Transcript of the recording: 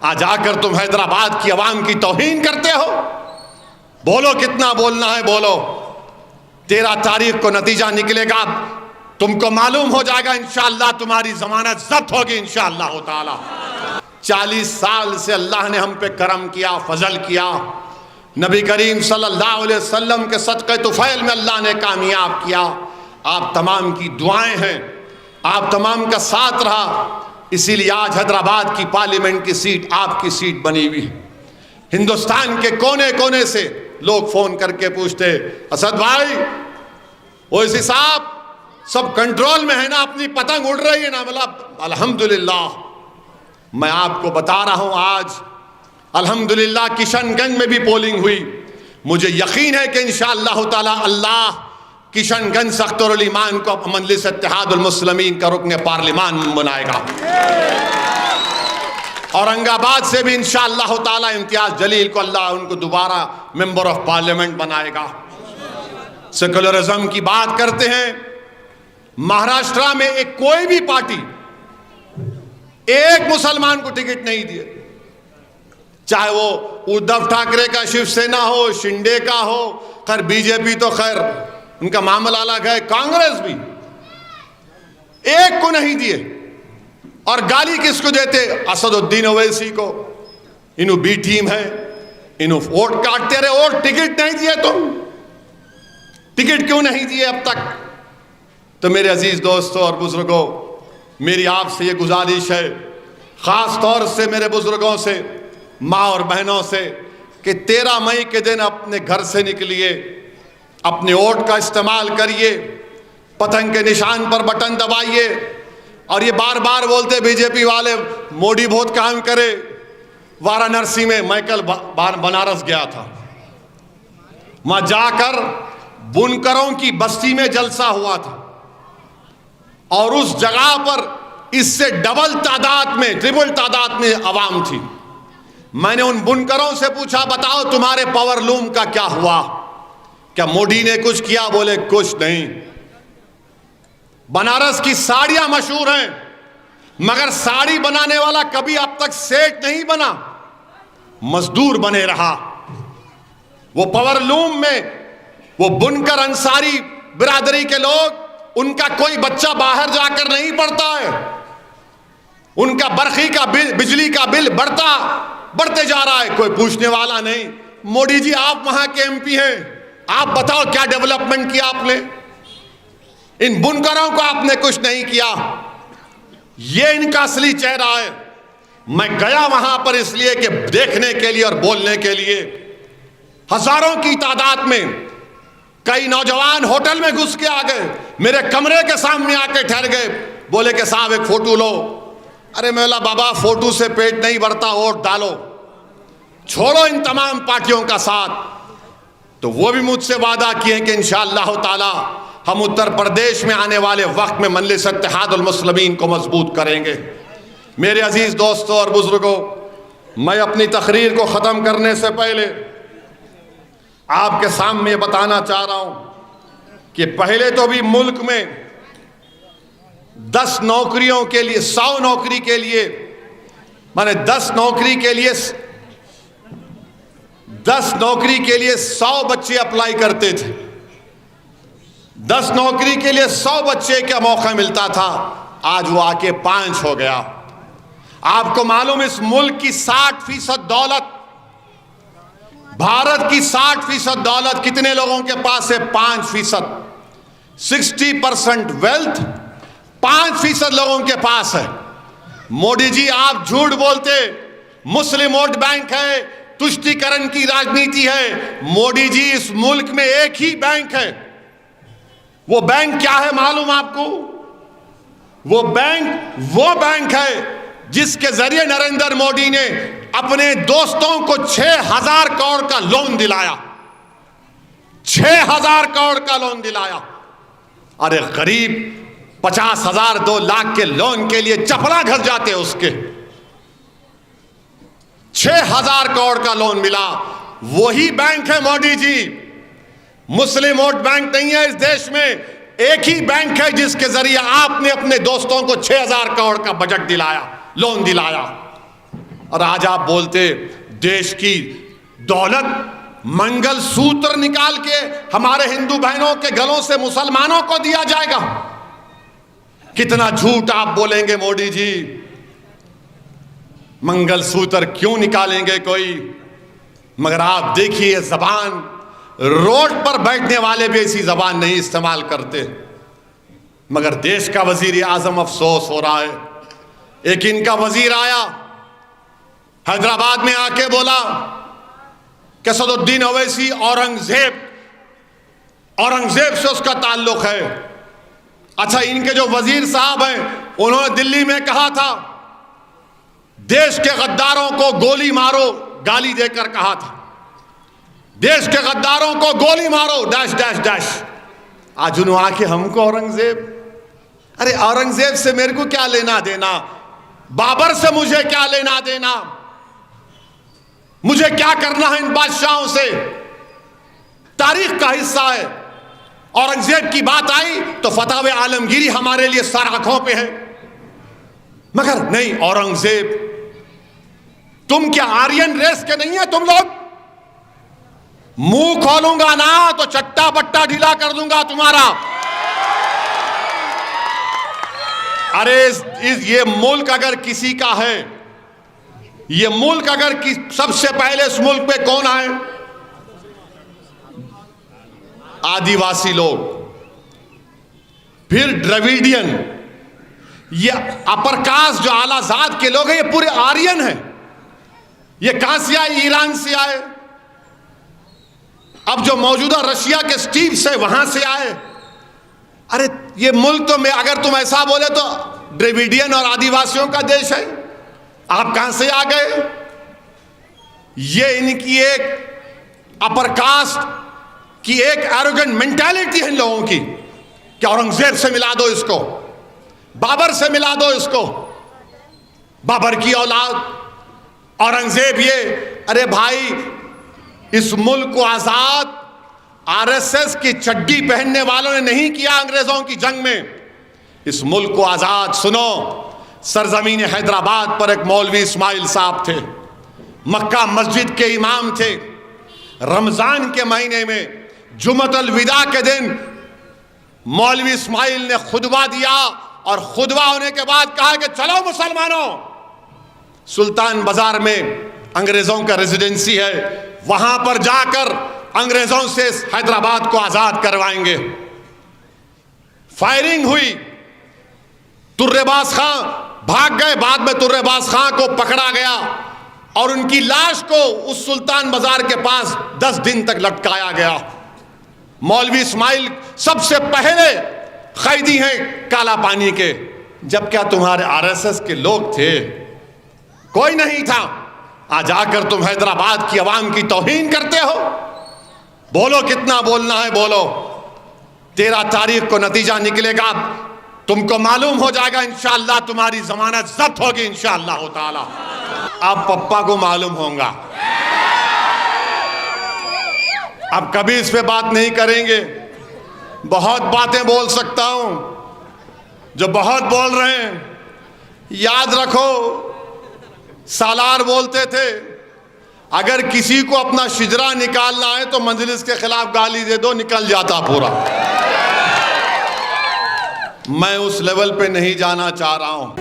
आज आकर तुम हैदराबाद की आवाम की तौहीन करते हो। बोलो कितना बोलना है बोलो। 13 तारीख को नतीजा निकलेगा, तुमको मालूम हो जाएगा इंशाअल्लाह, तुम्हारी जमानत जब्त होगी इंशाअल्लाह ताला। 40 साल से अल्लाह ने हम पे करम किया, फजल किया। नबी करीम सल्लल्लाहु अलैहि वसल्लम के सदक़े तुफ़ैल में अल्लाह ने कामयाब किया। आप तमाम की दुआएं हैं, आप तमाम का साथ रहा, इसीलिए आज हैदराबाद की पार्लियामेंट की सीट आपकी सीट बनी हुई है। हिंदुस्तान के कोने कोने से लोग फोन करके पूछते, असद भाई ओवैसी साहब सब कंट्रोल में है ना, अपनी पतंग उड़ रही है ना? बोला अल्हम्दुलिल्लाह। मैं आपको बता रहा हूं आज अल्हम्दुलिल्लाह किशनगंज में भी पोलिंग हुई। मुझे यकीन है कि इंशाअल्लाह ताला अल्लाह किशनगंज से अख्तरुल ईमान को मजलिस इत्तेहादुल मुस्लिमीन का रुकने पार्लिमान बनाएगा। औरंगाबाद से भी इंशाअल्लाह ताला इम्तियाज जलील को अल्लाह उनको दोबारा मेंबर ऑफ पार्लियामेंट बनाएगा। सेकुलरिज्म की बात करते हैं, महाराष्ट्र में एक कोई भी पार्टी एक मुसलमान को टिकट नहीं दिए, चाहे वो उद्धव ठाकरे का शिवसेना हो, शिंदे का हो, खैर बीजेपी तो खैर उनका मामला अलग है, कांग्रेस भी एक को नहीं दिए। और गाली किसको देते? असदुद्दीन ओवैसी को। इन्हों बी टीम है, इन्हों वोट काटते रहे, और टिकट नहीं दिए, तुम टिकट क्यों नहीं दिए अब तक? तो मेरे अजीज दोस्तों और बुजुर्गों, मेरी आपसे ये गुजारिश है, खास तौर से मेरे बुजुर्गों से, माँ और बहनों से, कि 13 मई के दिन अपने घर से निकलिए, अपने वोट का इस्तेमाल करिए, पतंग के निशान पर बटन दबाइए। और ये बार बार बोलते बीजेपी वाले मोदी बहुत काम करे। वाराणसी में मैं कल बनारस गया था, वहां जाकर बुनकरों की बस्ती में जलसा हुआ था, और उस जगह पर इससे डबल तादाद में, ट्रिपल तादाद में आवाम थी। मैंने उन बुनकरों से पूछा, बताओ तुम्हारे पावरलूम का क्या हुआ? क्या मोदी ने कुछ किया? बोले कुछ नहीं। बनारस की साड़ियां मशहूर हैं, मगर साड़ी बनाने वाला कभी अब तक सेठ नहीं बना, मजदूर बने रहा। वो पावरलूम में वो बुनकर अंसारी बिरादरी के लोग, उनका कोई बच्चा बाहर जाकर नहीं पढ़ता है, उनका बरखी का बिल, बिजली का बिल बढ़ते जा रहा है, कोई पूछने वाला नहीं। मोदी जी आप वहां के एमपी हैं, आप बताओ क्या डेवलपमेंट किया आपने? इन बुनकरों को आपने कुछ नहीं किया। ये इनका असली चेहरा है। मैं गया वहां पर इसलिए कि देखने के लिए और बोलने के लिए। हजारों की तादाद में कई नौजवान होटल में घुस के आ गए, मेरे कमरे के सामने आके ठहर गए, बोले कि साहब एक फोटो लो। अरे मैं बोला बाबा फोटो से पेट नहीं भरता, वोट डालो, छोड़ो इन तमाम पार्टियों का साथ। तो वो भी मुझसे वादा किए कि इंशाअल्लाह ताला हम उत्तर प्रदेश में आने वाले वक्त में मजलिस इत्तेहादुल मुस्लिमीन को मजबूत करेंगे। मेरे अजीज दोस्तों और बुजुर्गों, मैं अपनी तकरीर को ख़त्म करने से पहले आपके सामने बताना चाह रहा हूं कि पहले तो भी मुल्क में 10 नौकरियों के लिए 100 नौकरी के लिए, माने 10 नौकरी के लिए 100 बच्चे अप्लाई करते थे। 10 नौकरी के लिए 100 बच्चे का मौका मिलता था, आज वो आके 5 हो गया। आपको मालूम इस मुल्क की 60% दौलत, भारत की 60% दौलत कितने लोगों के पास है? 5%। 60% वेल्थ 5% लोगों के पास है। मोदी जी आप झूठ बोलते, मुस्लिम वोट बैंक है, तुष्टीकरण की राजनीति है। मोदी जी इस मुल्क में एक ही बैंक है। वो बैंक क्या है मालूम आपको? वो बैंक है जिसके जरिए नरेंद्र मोदी ने अपने दोस्तों को 6,000 करोड़ का लोन दिलाया। 6,000 करोड़ का लोन दिलाया। अरे गरीब 50,000 2 लाख के लोन के लिए चपला घर जाते उसके। 6,000 करोड़ का लोन मिला। वही बैंक है मोदी जी। मुस्लिम वोट बैंक नहीं है इस देश में, एक ही बैंक है जिसके जरिए आपने अपने दोस्तों को 6,000 करोड़ का बजट दिलाया, लोन दिलाया। और आज आप बोलते देश की दौलत मंगल सूत्र निकाल के हमारे हिंदू बहनों के गलों से मुसलमानों को दिया जाएगा। कितना झूठ आप बोलेंगे मोदी जी। मंगल सूत्र क्यों निकालेंगे कोई, मगर आप देखिए जबान, रोड पर बैठने वाले भी ऐसी जबान नहीं इस्तेमाल करते। मगर देश का वजीर आजम अफसोस हो रहा है। एक इनका वजीर आया हैदराबाद में आके बोला कि सदुद्दीन ओवैसी औरंगजेब से उसका ताल्लुक है। अच्छा, इनके जो वजीर साहब हैं उन्होंने दिल्ली में कहा था देश के गद्दारों को गोली मारो, गाली देकर कहा था देश के गद्दारों को गोली मारो डैश डैश डैश। आज उन्होंने आके हमको औरंगजेब, अरे औरंगजेब से मेरे को क्या लेना देना, बाबर से मुझे क्या लेना देना, मुझे क्या करना है इन बादशाहों से। तारीख का हिस्सा है। औरंगजेब की बात आई तो फतवा आलमगीरी हमारे लिए सर आंखों पे है। मगर नहीं, औरंगजेब, तुम क्या आर्यन रेस के नहीं है तुम लोग? मुंह खोलूंगा ना तो चट्टा बट्टा ढीला कर दूंगा तुम्हारा। अरे ये मुल्क अगर किसी का है, ये मुल्क अगर सबसे पहले इस मुल्क पे कौन आए? आदिवासी लोग, फिर द्रविडियन, ये अपर कास्ट जो आला जात के लोग हैं, ये पूरे आर्यन हैं। ये कहां से आए? ईरान से आए। अब जो मौजूदा रशिया के स्टीव से वहां से आए। अरे ये मुल्क तो मैं, अगर तुम ऐसा बोले तो द्रविडियन और आदिवासियों का देश है। आप कहां से आ गए? ये इनकी एक अपर कास्ट की एक एरोगेंट मेंटालिटी है इन लोगों की कि औरंगजेब से मिला दो इसको, बाबर से मिला दो इसको, बाबर की औलाद, औरंगजेब ये। अरे भाई, इस मुल्क को आजाद आरएसएस की चड्डी पहनने वालों ने नहीं किया अंग्रेजों की जंग में। इस मुल्क को आजाद, सुनो, सरजमीन हैदराबाद पर एक मौलवी इस्माइल साहब थे, मक्का मस्जिद के इमाम थे। रमजान के महीने में जुमतुल विदा के दिन मौलवी इस्माइल ने खुतबा दिया और खुतबा होने के बाद कहा कि चलो मुसलमानों, सुल्तान बाजार में अंग्रेजों का रेजिडेंसी है, वहां पर जाकर अंग्रेजों से हैदराबाद को आजाद करवाएंगे। फायरिंग हुई, तुर्रेबाज खां भाग गए। बाद में तुर्रेबाज खां को पकड़ा गया और उनकी लाश को उस सुल्तान बाजार के पास 10 दिन तक लटकाया गया। मौलवी इस्माइल सबसे पहले कैदी हैं काला पानी के। जब क्या तुम्हारे आरएसएस के लोग थे? कोई नहीं था। आज आकर तुम हैदराबाद की आवाम की तौहीन करते हो। बोलो कितना बोलना है बोलो। 13 तारीख को नतीजा निकलेगा, तुमको मालूम हो जाएगा। इंशाअल्लाह तुम्हारी जमानत जब्त होगी इंशाअल्लाह ताला। अब पप्पा को मालूम होगा। अब कभी इस पे बात नहीं करेंगे। बहुत बातें बोल सकता हूं, जो बहुत बोल रहे हैं। याद रखो, सालार बोलते थे अगर किसी को अपना शिजरा निकालना है तो मंजलिस के खिलाफ गाली दे दो, निकल जाता पूरा। मैं उस लेवल पे नहीं जाना चाह रहा हूं।